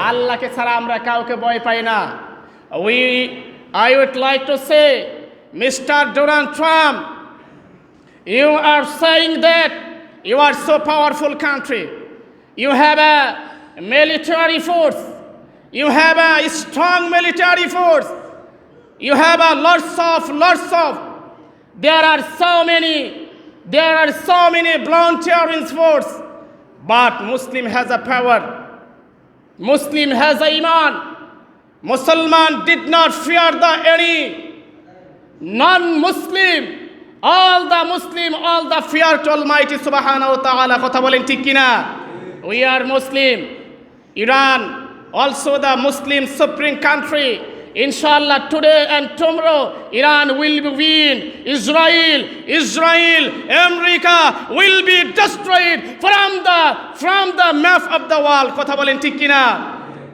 আল্লাহকে ছাড়া আমরা কাউকে ভয় পাই না। I would like to say, Mr. Donald Trump, you are saying that you are so powerful country. You have a military force. You have a strong military force. You have a lots of. There are so many volunteering force. But Muslim has a power. Muslim has a iman. Musliman did not fear any non-Muslim. All the fear to Almighty Subhanahu wa Ta'ala. Kotha bolen ঠিক কিনা? We are Muslim. Iran, also the Muslim supreme country. Inshallah, today and tomorrow, Iran will win. Israel, America will be destroyed from the map of the world. Kotha bolen ঠিক কিনা?